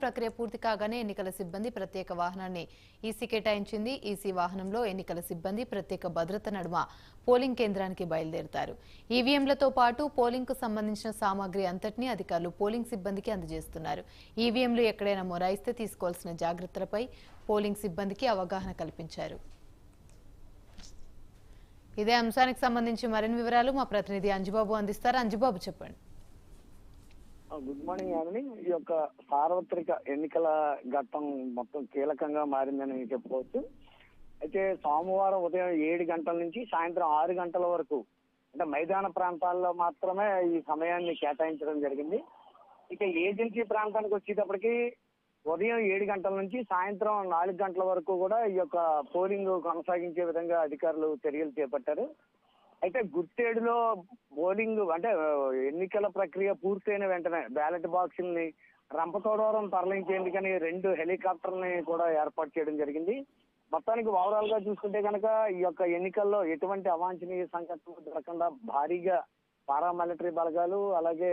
ప్రక్రియ పూర్తి కాగానే ఎన్నికల సిబ్బంది ప్రత్యేక వాహనాన్ని ఈసీ కేటాయించింది. ఈసీ వాహనంలో ఎన్నికల సిబ్బంది ప్రత్యేక భద్రత నడుమ పోలింగ్ కేంద్రానికి బయలుదేరుతారు. ఈవీఎంలతో పాటు పోలింగ్ కు సంబంధించిన సామాగ్రి అంతటినీ అధికారులు పోలింగ్ సిబ్బందికి అందజేస్తున్నారు. ఈవీఎంలు ఎక్కడైనా మొరాయిస్తే తీసుకోవాల్సిన జాగ్రత్తలపై పోలింగ్ సిబ్బందికి అవగాహన కల్పించారు. ఇదే అంశానికి సంబంధించి మరిన్ని వివరాలు మా ప్రతినిధి అంజుబాబు అందిస్తారు. అంజుబాబు చెప్పండి. Good morning Yamini. ఈ యొక్క సార్వత్రిక ఎన్నికల ఘట్టం మొత్తం కీలకంగా మారిందని చెప్పుకోవచ్చు. అయితే సోమవారం ఉదయం 7 గంటల నుంచి సాయంత్రం 6 గంటల వరకు అంటే మైదాన ప్రాంతాల్లో మాత్రమే ఈ సమయాన్ని కేటాయించడం జరిగింది. ఇక ఏజెన్సీ ప్రాంతానికి వచ్చేటప్పటికి ఉదయం 7 గంటల నుంచి సాయంత్రం 4 గంటల వరకు కూడా ఈ యొక్క పోలింగ్ కొనసాగించే విధంగా అధికారులు చర్యలు చేపట్టారు. అయితే గుర్తేడులో పోలింగ్ అంటే ఎన్నికల ప్రక్రియ పూర్తయిన వెంటనే బ్యాలెట్ బాక్సుల్ని రంపచోడవరం తరలించేందుకని 2 హెలికాప్టర్ని కూడా ఏర్పాటు చేయడం జరిగింది. మొత్తానికి ఓవరాల్ గా చూసుకుంటే కనుక ఈ యొక్క ఎన్నికల్లో ఎటువంటి అవాంఛనీయ సంఘటనలు జరగకుండా భారీగా పారామిలిటరీ బలగాలు అలాగే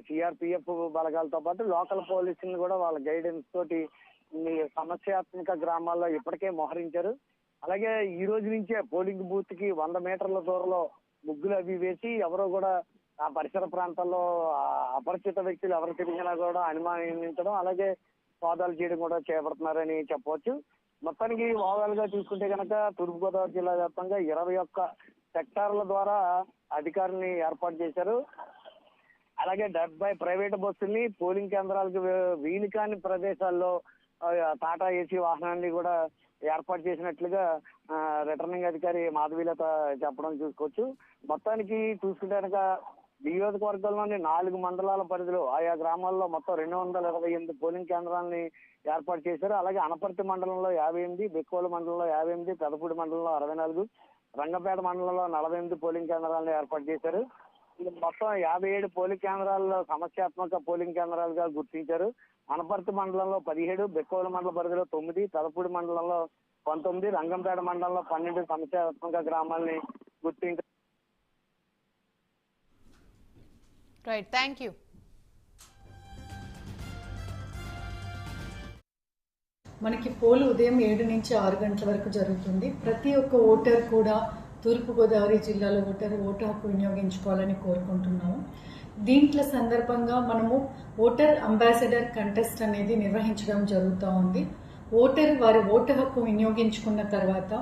సిఆర్పిఎఫ్ బలగాలతో పాటు లోకల్ పోలీసులను కూడా వాళ్ళ గైడెన్స్ తోటి ఈ సమస్యాత్మక గ్రామాల్లో ఇప్పటికే మోహరించారు. అలాగే ఈ రోజు నుంచే పోలింగ్ బూత్ కి 100 మీటర్ల దూరంలో ముగ్గులు అవి వేసి ఎవరో కూడా ఆ పరిసర ప్రాంతాల్లో అపరిచిత వ్యక్తులు ఎవరు తిరిగినా కూడా అనుమానించడం అలాగే సోదాలు చేయడం కూడా చేపడుతున్నారని చెప్పవచ్చు. మొత్తానికి ఓవరాల్ గా చూసుకుంటే కనుక తూర్పుగోదావరి జిల్లా వ్యాప్తంగా 21 సెక్టార్ల ద్వారా అధికారుల్ని ఏర్పాటు చేశారు. అలాగే 70 ప్రైవేట్ బస్సుల్ని పోలింగ్ కేంద్రాలకు వీలు కాని ప్రదేశాల్లో టాటా ఏసీ వాహనాన్ని కూడా ఏర్పాటు చేసినట్లుగా రిటర్నింగ్ అధికారి మాధవీలత చెప్పడం చూసుకోవచ్చు. మొత్తానికి చూసుకుంటే కనుక నియోజకవర్గంలోని 4 మండలాల పరిధిలో ఆయా గ్రామాల్లో మొత్తం 228 పోలింగ్ కేంద్రాలని ఏర్పాటు చేశారు. అలాగే అనపర్తి మండలంలో 58, బెక్కోలు మండలంలో 58, పెదపూడి మండలంలో 64, రంగంపేట మండలంలో 48 పోలింగ్ కేంద్రాలను ఏర్పాటు చేశారు. మొత్తం 57 పోలింగ్ కేంద్రాల్లో సమస్యాత్మక పోలింగ్ కేంద్రాలుగా గుర్తించారు. అనపర్తి మండలంలో 17, బెక్కోల మండల పరిధిలో 9, పెదపూడి మండలంలో 19, రంగంపేట మండలంలో 12 సమస్యాత్మక గ్రామాలని గుర్తించారు. Right, thank you. మనకి పోలు ఉదయం 7 నుంచి 6 గంటల వరకు జరుగుతుంది. ప్రతి ఒక్క ఓటర్ కూడా తూర్పుగోదావరి జిల్లాలో ఓటు హక్కు వినియోగించుకోవాలని కోరుకుంటున్నాము. దీంట్లో సందర్భంగా మనము ఓటర్ అంబాసిడర్ కంటెస్ట్ అనేది నిర్వహించడం జరుగుతూ ఉంది. ఓటర్ వారి ఓటు హక్కు వినియోగించుకున్న తర్వాత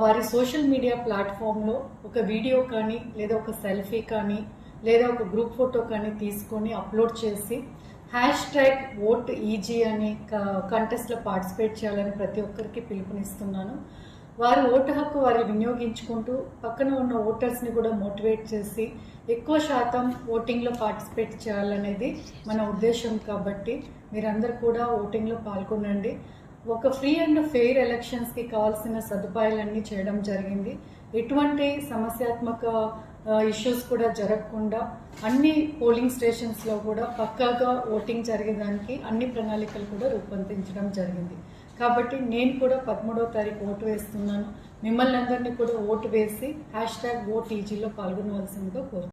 వారి సోషల్ మీడియా ప్లాట్ఫామ్లో ఒక వీడియో కానీ లేదా ఒక సెల్ఫీ కానీ లేదా ఒక గ్రూప్ ఫోటో కానీ తీసుకొని అప్లోడ్ చేసి #VoteEG అని కంటెస్ట్లో పార్టిసిపేట్ చేయాలని ప్రతి ఒక్కరికి పిలుపునిస్తున్నాను. వారు ఓటు హక్కు వారు వినియోగించుకుంటూ పక్కన ఉన్న ఓటర్స్ని కూడా మోటివేట్ చేసి ఎక్కువ శాతం ఓటింగ్లో పార్టిసిపేట్ చేయాలనేది మన ఉద్దేశం. కాబట్టి మీరందరూ కూడా ఓటింగ్లో పాల్గొనండి. ఒక ఫ్రీ అండ్ ఫెయిర్ ఎలక్షన్స్కి కావాల్సిన సదుపాయాలన్నీ చేయడం జరిగింది. ఎటువంటి సమస్యాత్మక ఇష్యూస్ కూడా జరగకుండా అన్ని పోలింగ్ స్టేషన్స్లో కూడా పక్కాగా ఓటింగ్ జరిగేదానికి అన్ని ప్రణాళికలు కూడా రూపొందించడం జరిగింది. కాబట్టి నేను కూడా 13వ తారీఖు ఓటు వేస్తున్నాను. మిమ్మల్ని అందరినీ కూడా ఓటు వేసి #VoteEGలో పాల్గొనవలసిందిగా కోరుతున్నాను.